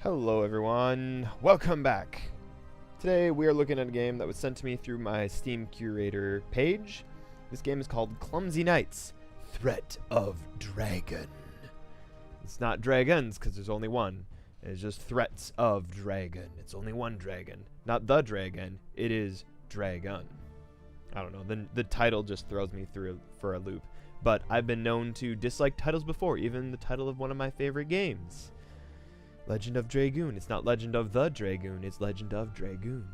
Hello everyone, welcome back. Today we are looking at a game that was sent to me through my Steam Curator page. This game is called Clumsey Knights, Threat of Dragon. It's not dragons because there's only one. It's just threats of dragon. It's only one dragon. Not the dragon, it is dragon. I don't know, the title just throws me through for a loop. But I've been known to dislike titles before, even the title of one of my favorite games. Legend of Dragoon. It's not Legend of the Dragoon, it's Legend of Dragoon.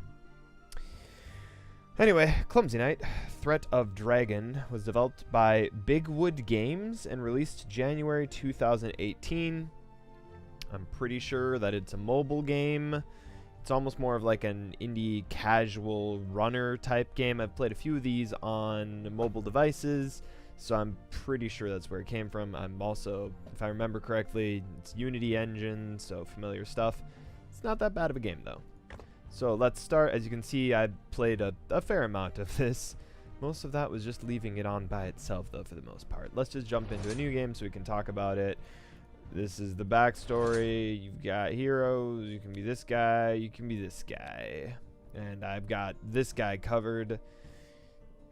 Anyway, Clumsey Knight, Threat of Dragon was developed by Bigwood Games and released January 2018. I'm pretty sure that it's a mobile game. It's almost more of like an indie casual runner type game. I've played a few of these on mobile devices, so I'm pretty sure that's where it came from. I'm also, if I remember correctly, it's Unity engine, so familiar stuff. It's not that bad of a game though. So let's start. As you can see, I played a fair amount of this. Most of that was just leaving it on by itself though for the most part. Let's just jump into a new game so we can talk about it. This is the backstory. You've got heroes. You can be this guy. You can be this guy. And I've got this guy covered,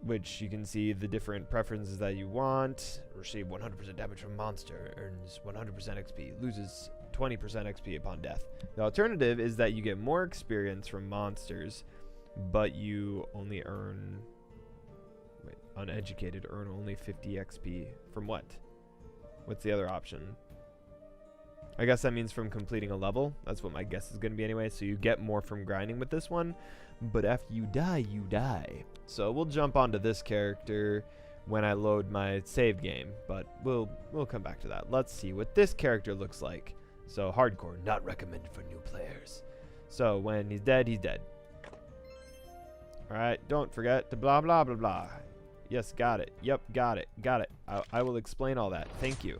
which you can see the different preferences that you want. Receive 100% damage from monster, earns 100% XP, loses 20% XP upon death. The alternative is that you get more experience from monsters, but you only earn, uneducated, earn only 50 XP. From what? What's the other option? I guess that means from completing a level. That's what my guess is going to be anyway. So you get more from grinding with this one, but after you die, you die. So we'll jump onto this character when I load my save game, but we'll come back to that. Let's see what this character looks like. So hardcore, not recommended for new players. So when he's dead, he's dead. Alright, don't forget to blah blah blah blah. Yes, got it. Yep, got it. Got it. I will explain all that. Thank you.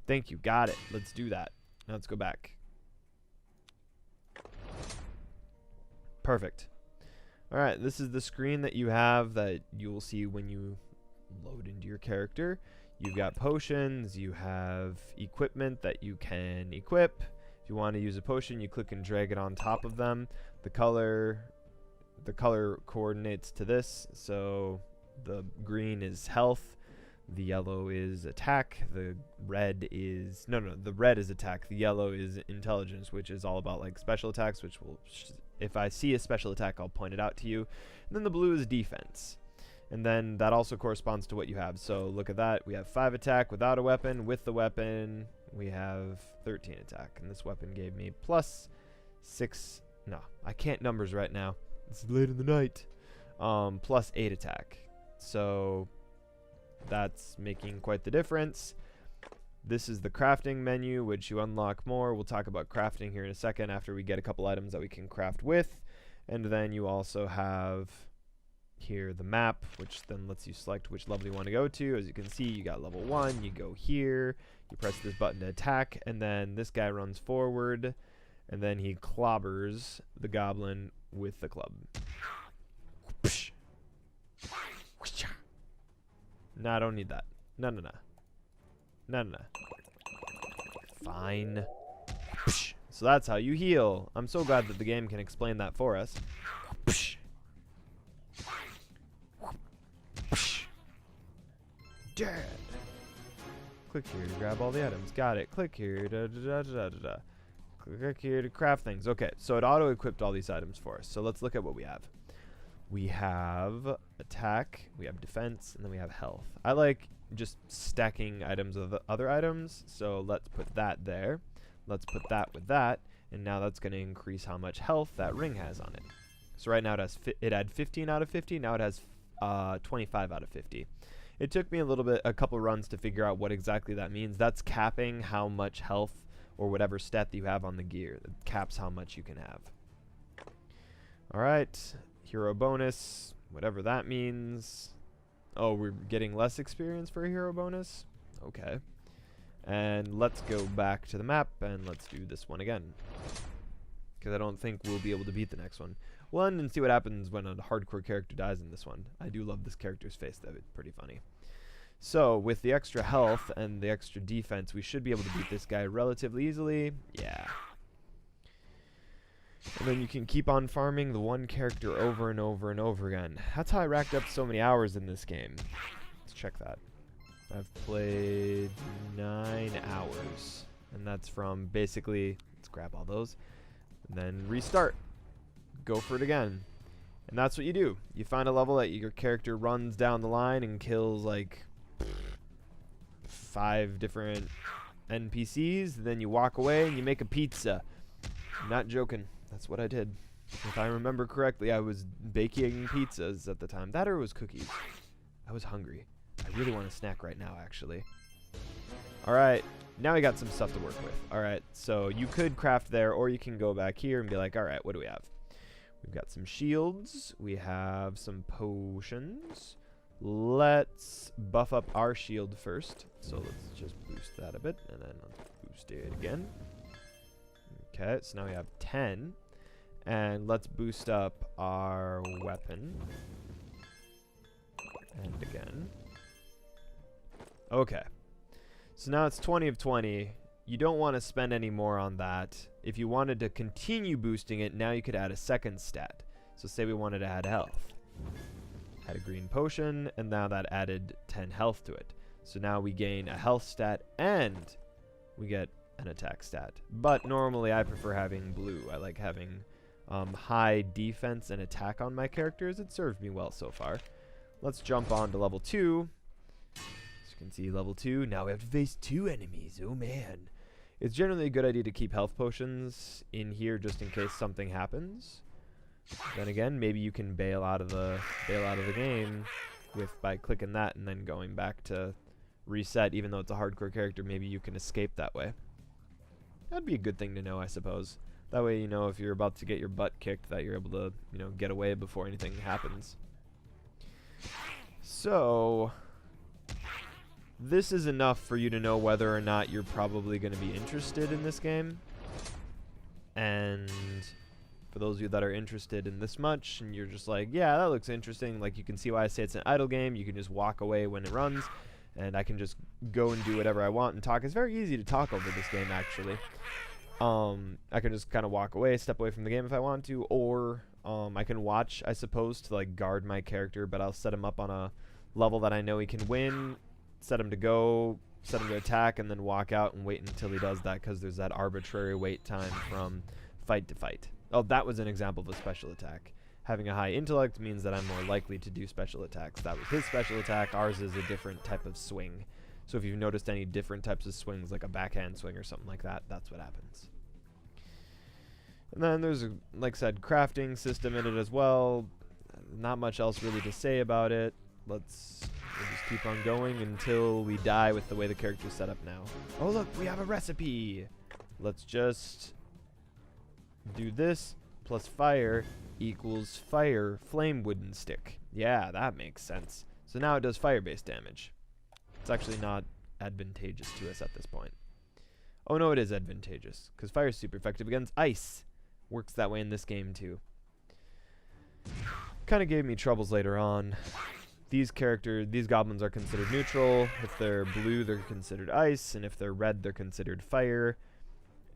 Thank you. Got it. Let's do that. Now let's go back. Perfect. Alright, this is the screen that you have that you will see when you load into your character. You've got potions, you have equipment that you can equip. If you want to use a potion, you click and drag it on top of them. The color coordinates to this, so the green is health, the yellow is attack, the red is the red is attack, the yellow is intelligence, which is all about like special attacks, which will if I see a special attack, I'll point it out to you. And then the blue is defense. And then that also corresponds to what you have. So look at that. We have 5 attack without a weapon. With the weapon, we have 13 attack. And this weapon gave me plus 6. No, I can't numbers right now. It's late in the night. Plus 8 attack. So that's making quite the difference. This is the crafting menu, which you unlock more. We'll talk about crafting here in a second after we get a couple items that we can craft with. And then you also have here the map, which then lets you select which level you want to go to. As you can see, you got level 1, you go here, you press this button to attack, and then this guy runs forward, and then he clobbers the goblin with the club. No, I don't need that. No. Fine. So that's how you heal. I'm so glad that the game can explain that for us. Dead. Click here to grab all the items. Got it. Click here. Click here to craft things. Okay, so it auto-equipped all these items for us. So let's look at what we have. We have attack, we have defense, and then we have health. I like just stacking items with other items, so let's put that there. Let's put that with that, and now that's going to increase how much health that ring has on it. So right now it had 15 out of 50, now it has 25 out of 50. It took me a couple runs to figure out what exactly that means. That's capping how much health or whatever stat that you have on the gear. It caps how much you can have. Alright, hero bonus, whatever that means. Oh, we're getting less experience for a hero bonus? Okay. And let's go back to the map and let's do this one again, because I don't think we'll be able to beat the next one. We'll end and see what happens when a hardcore character dies in this one. I do love this character's face though, it's pretty funny. So with the extra health and the extra defense, we should be able to beat this guy relatively easily. Yeah. And then you can keep on farming the one character over and over and over again. That's how I racked up so many hours in this game. Let's check that. I've played 9 hours. And that's from basically, let's grab all those, and then restart. Go for it again. And that's what you do. You find a level that your character runs down the line and kills like 5 different NPCs. Then you walk away and you make a pizza. I'm not joking. That's what I did. If I remember correctly, I was baking pizzas at the time. That or it was cookies. I was hungry. I really want a snack right now, actually. Alright, now we got some stuff to work with. Alright, so you could craft there, or you can go back here and be like, alright, what do we have? We've got some shields. We have some potions. Let's buff up our shield first. So let's just boost that a bit, and then let's boost it again. Okay, so now we have 10. And let's boost up our weapon. And again. Okay. So now it's 20 of 20. You don't want to spend any more on that. If you wanted to continue boosting it, now you could add a second stat. So say we wanted to add health. Add a green potion, and now that added 10 health to it. So now we gain a health stat, and we get an attack stat. But normally I prefer having blue. I like having high defense and attack on my characters. It served me well so far. Let's jump on to level 2. Can see level 2. Now we have to face 2 enemies. Oh man. It's generally a good idea to keep health potions in here just in case something happens. Then again, maybe you can bail out of the game by clicking that and then going back to reset. Even though it's a hardcore character, maybe you can escape that way. That'd be a good thing to know, I suppose. That way, you know, if you're about to get your butt kicked, that you're able to, you know, get away before anything happens. So this is enough for you to know whether or not you're probably going to be interested in this game. And for those of you that are interested in this much, and you're just like, yeah, that looks interesting, like you can see why I say it's an idle game. You can just walk away when it runs, and I can just go and do whatever I want and talk. It's very easy to talk over this game, actually. I can just kind of walk away, step away from the game if I want to, or I can watch, I suppose, to like guard my character, but I'll set him up on a level that I know he can win, set him to go, set him to attack, and then walk out and wait until he does that, because there's that arbitrary wait time from fight to fight. Oh, that was an example of a special attack. Having a high intellect means that I'm more likely to do special attacks. That was his special attack. Ours is a different type of swing. So if you've noticed any different types of swings, like a backhand swing or something like that, that's what happens. And then there's, like I said, crafting system in it as well. Not much else really to say about it. We'll just keep on going until we die with the way the character's set up now. Oh look, we have a recipe! Let's just do this plus fire equals fire flame wooden stick. Yeah, that makes sense. So now it does fire-based damage. It's actually not advantageous to us at this point. Oh no, it is advantageous, because fire is super effective against ice. Works that way in this game too. Kind of gave me troubles later on. These goblins are considered neutral. If they're blue, they're considered ice, and if they're red, they're considered fire.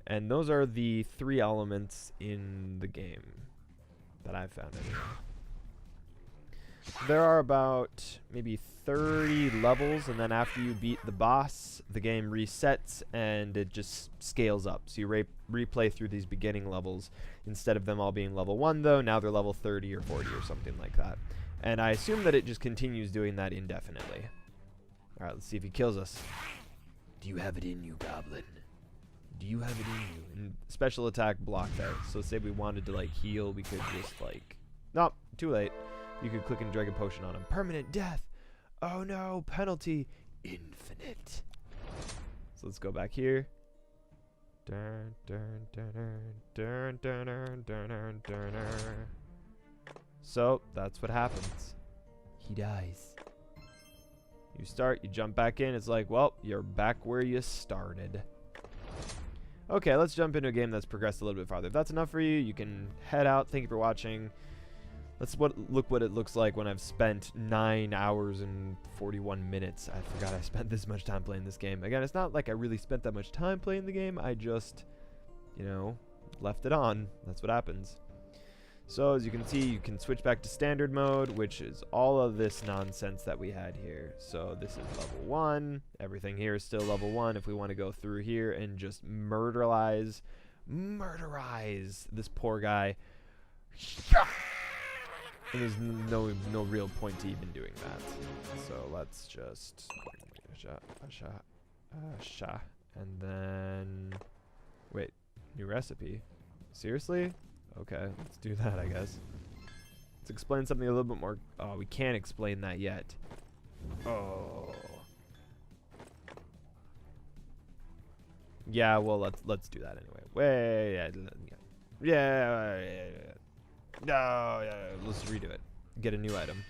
And those are the 3 elements in the game that I've found anyway. There are about maybe 30 levels, and then after you beat the boss, the game resets and it just scales up. So you replay through these beginning levels. Instead of them all being level 1 though, now they're level 30 or 40 or something like that. And I assume that it just continues doing that indefinitely. Alright, let's see if he kills us. Do you have it in you, goblin? Do you have it in you? And special attack block there. So say we wanted to like heal, we could just like... Nope, too late. You could click and drag a potion on him. Permanent death! Oh no, penalty! Infinite. So let's go back here. So, that's what happens. He dies. You start, you jump back in, it's like, well, you're back where you started. Okay, let's jump into a game that's progressed a little bit farther. If that's enough for you, you can head out. Thank you for watching. Let's look what it looks like when I've spent 9 hours and 41 minutes. I forgot I spent this much time playing this game. Again, it's not like I really spent that much time playing the game. I just, you know, left it on. That's what happens. So as you can see, you can switch back to standard mode, which is all of this nonsense that we had here. So this is level 1. Everything here is still level 1. If we want to go through here and just murderize this poor guy. And there's no real point to even doing that. So let's just and then wait, new recipe. Seriously? Okay, let's do that, I guess. Let's explain something a little bit more. Oh, we can't explain that yet. Oh. Yeah, well, let's do that anyway. Let's redo it. Get a new item.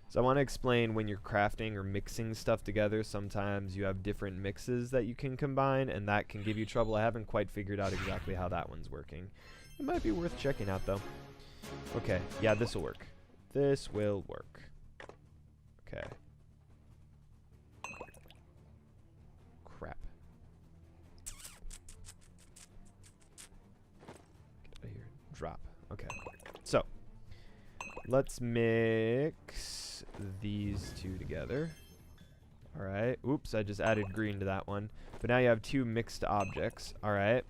So I want to explain when you're crafting or mixing stuff together, sometimes you have different mixes that you can combine, and that can give you trouble. I haven't quite figured out exactly how that one's working. It might be worth checking out, though. Okay, yeah, this will work. This will work. Okay. Crap. Get out of here. Drop. Okay. So, let's mix these two together. Alright. Oops, I just added green to that one. But now you have two mixed objects. Alright.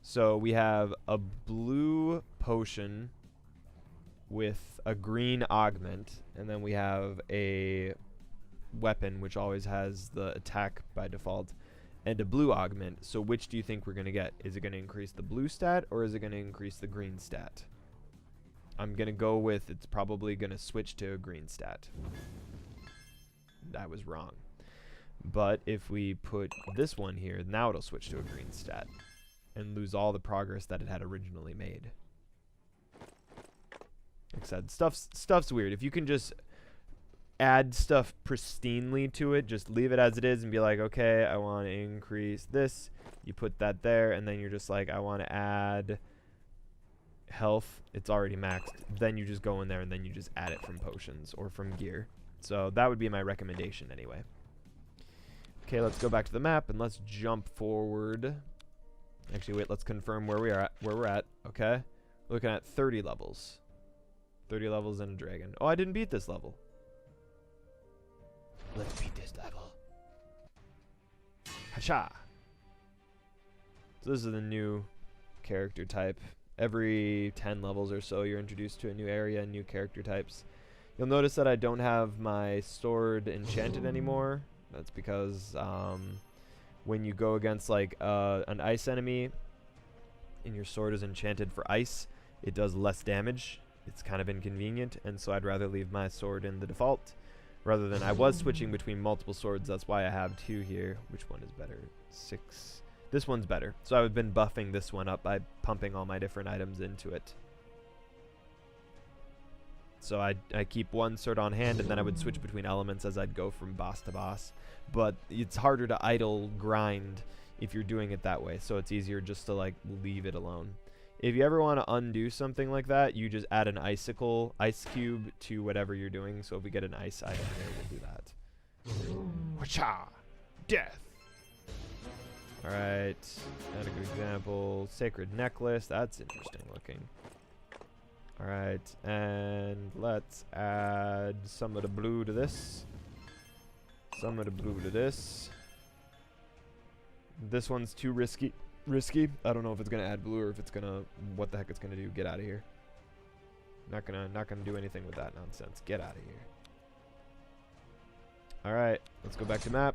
So we have a blue potion with a green augment, and then we have a weapon which always has the attack by default, and a blue augment. So which do you think we're going to get? Is it going to increase the blue stat, or is it going to increase the green stat? I'm going to go with it's probably going to switch to a green stat. I was wrong. But if we put this one here, now it'll switch to a green stat and lose all the progress that it had originally made. Like I said, stuff's weird. If you can just add stuff pristinely to it, just leave it as it is and be like, okay, I want to increase this. You put that there, and then you're just like, I want to add health. It's already maxed. Then you just go in there and then you just add it from potions or from gear. So that would be my recommendation anyway. Okay, let's go back to the map and let's jump forward. Actually, wait, let's confirm where we're at. Okay. Looking at 30 levels. 30 levels and a dragon. Oh, I didn't beat this level. Let's beat this level. Hasha. So this is the new character type. Every 10 levels or so, you're introduced to a new area and new character types. You'll notice that I don't have my sword enchanted anymore. That's because when you go against like an ice enemy and your sword is enchanted for ice, it does less damage. It's kind of inconvenient, and so I'd rather leave my sword in the default rather than I was switching between multiple swords. That's why I have two here. Which one is better? 6. This one's better. So I've been buffing this one up by pumping all my different items into it. So I keep one sword on hand, and then I would switch between elements as I'd go from boss to boss. But it's harder to idle grind if you're doing it that way, so it's easier just to like leave it alone. If you ever want to undo something like that, you just add an ice cube to whatever you're doing. So if we get an ice item here, we'll do that. Wacha! Death! Alright, and a good example. Sacred necklace, that's interesting looking. Alright, and let's add some of the blue to this. Some of the blue to this. This one's too risky. I don't know if it's gonna add blue or if it's gonna what the heck it's gonna do. Get out of here. Not gonna do anything with that nonsense. Get out of here. Alright, let's go back to map.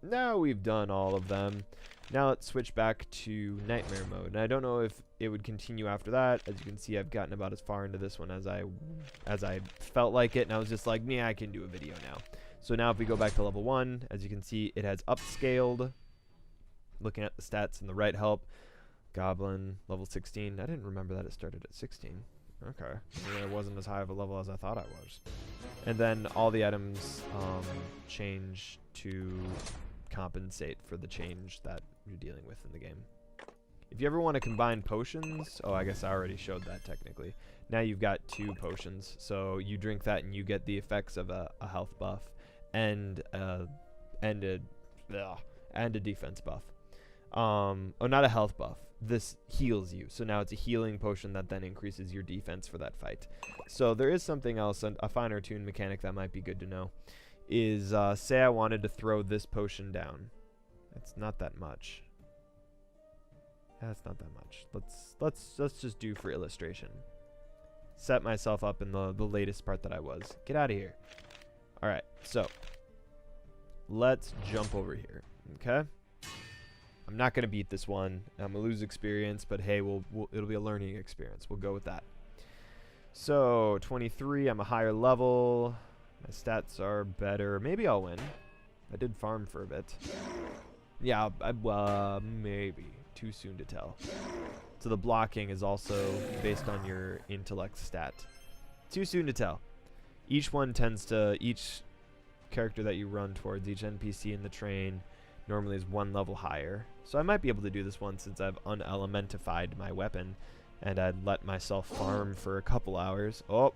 Now we've done all of them. Now let's switch back to nightmare mode. And I don't know if it would continue after that. As you can see, I've gotten about as far into this one as I felt like it, and I was just like, yeah, I can do a video now. So now if we go back to level 1, as you can see, it has upscaled. Looking at the stats in the right help. Goblin, level 16. I didn't remember that it started at 16. Okay. Maybe it wasn't as high of a level as I thought I was. And then all the items change to compensate for the change that you're dealing with in the game. If you ever want to combine potions, oh, I guess I already showed that technically. Now you've got 2 potions, so you drink that and you get the effects of a health buff and a defense buff. Oh, not a health buff. This heals you. So now it's a healing potion that then increases your defense for that fight. So there is something else, a finer tuned mechanic that might be good to know. Is, say I wanted to throw this potion down. It's not that much. That's not that much. Let's just do for illustration. Set myself up in the latest part that I was. Get out of here. Alright, so let's jump over here. Okay? I'm not going to beat this one. I'm going to lose experience, but hey, it'll be a learning experience. We'll go with that. So, 23, I'm a higher level. My stats are better. Maybe I'll win. I did farm for a bit. Yeah, maybe. Too soon to tell. So the blocking is also based on your intellect stat. Too soon to tell. Each character that you run towards, each NPC in the train, normally is one level higher. So I might be able to do this one since I've unelementified my weapon and I'd let myself farm for a couple hours. Oh,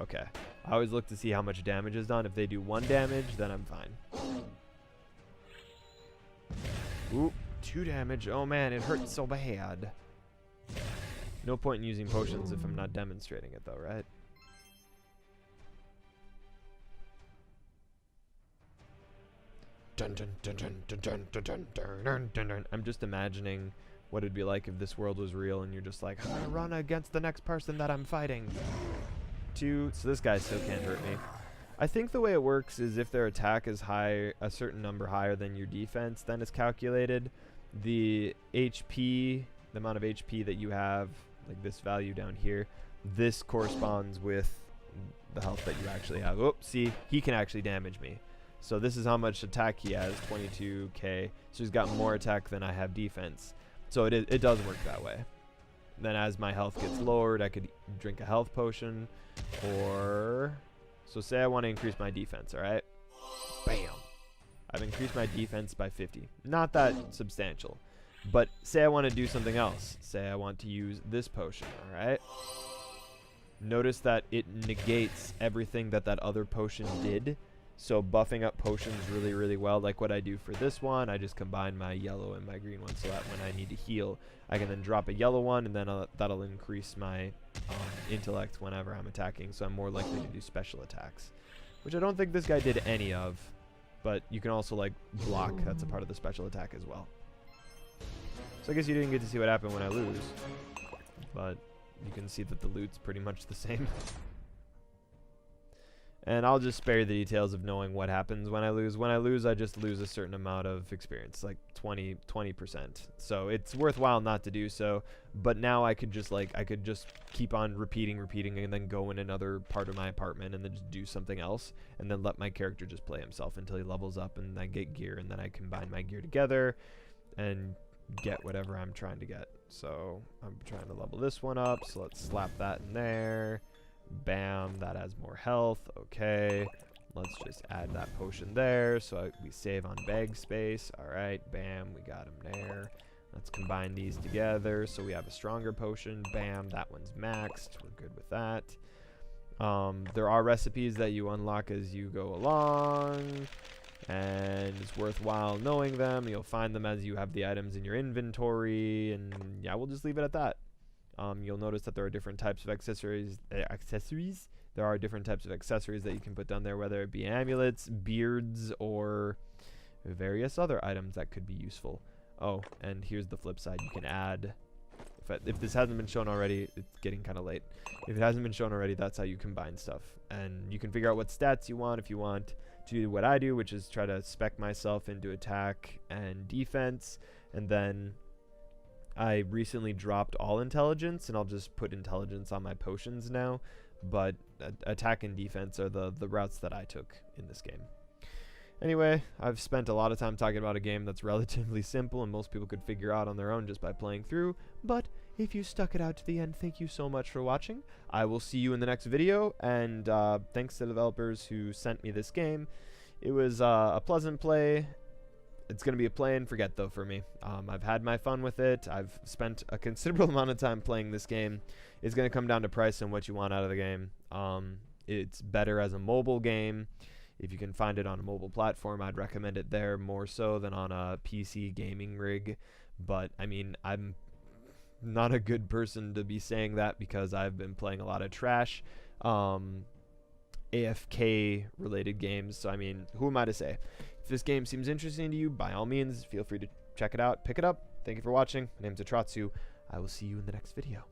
okay. I always look to see how much damage is done. If they do 1 damage, then I'm fine. Ooh, 2 damage. Oh man, it hurts so bad. No point in using potions if I'm not demonstrating it though, right? Dun, dun, dun, dun, dun, dun, dun, dun, dun, dun, dun. I'm just imagining what it'd be like if this world was real and you're just like, I'm gonna run against the next person that I'm fighting. So this guy still can't hurt me. I think the way it works is if their attack is high, a certain number higher than your defense, then it's calculated. The HP, the amount of HP that you have, like this value down here, this corresponds with the health that you actually have. Oh, see, he can actually damage me. So this is how much attack he has, 22k. So he's got more attack than I have defense. So it does work that way. Then as my health gets lowered, I could drink a health potion. Or, so say I want to increase my defense, alright? Bam! I've increased my defense by 50. Not that substantial. But say I want to do something else. Say I want to use this potion, alright? Notice that it negates everything that other potion did. So buffing up potions really, really well. Like what I do for this one, I just combine my yellow and my green one so that when I need to heal, I can then drop a yellow one, and then that'll increase my intellect whenever I'm attacking. So I'm more likely to do special attacks, which I don't think this guy did any of. But you can also like block. That's a part of the special attack as well. So I guess you didn't get to see what happened when I lose, but you can see that the loot's pretty much the same. And I'll just spare the details of knowing what happens when I lose. When I lose, I just lose a certain amount of experience, like 20%. So it's worthwhile not to do so. But now I could just keep on repeating, and then go in another part of my apartment and then just do something else, and then let my character just play himself until he levels up, and I get gear, and then I combine my gear together and get whatever I'm trying to get. So I'm trying to level this one up. So let's slap that in there. Bam, that has more health. Okay, let's just add that potion there so we save on bag space. Alright, bam, we got him there. Let's combine these together so we have a stronger potion. Bam, that one's maxed. We're good with that. There are recipes that you unlock as you go along, and it's worthwhile knowing them. You'll find them as you have the items in your inventory, and yeah, we'll just leave it at that. You'll notice that there are different types of accessories. There are different types of accessories that you can put down there, whether it be amulets, beards, or various other items that could be useful. Oh, and here's the flip side. You can add, if this hasn't been shown already, it's getting kind of late. If it hasn't been shown already, that's how you combine stuff. And you can figure out what stats you want if you want to do what I do, which is try to spec myself into attack and defense, and then I recently dropped all intelligence, and I'll just put intelligence on my potions now. But attack and defense are the routes that I took in this game. Anyway, I've spent a lot of time talking about a game that's relatively simple and most people could figure out on their own just by playing through. But if you stuck it out to the end, thank you so much for watching. I will see you in the next video, and thanks to the developers who sent me this game. It was a pleasant play. It's going to be a play and forget, though, for me. I've had my fun with it. I've spent a considerable amount of time playing this game. It's going to come down to price and what you want out of the game. It's better as a mobile game. If you can find it on a mobile platform, I'd recommend it there more so than on a PC gaming rig. But I mean, I'm not a good person to be saying that because I've been playing a lot of trash AFK related games. So I mean, who am I to say? If this game seems interesting to you, by all means, feel free to check it out, pick it up. Thank you for watching. My name's Atratzu. I will see you in the next video.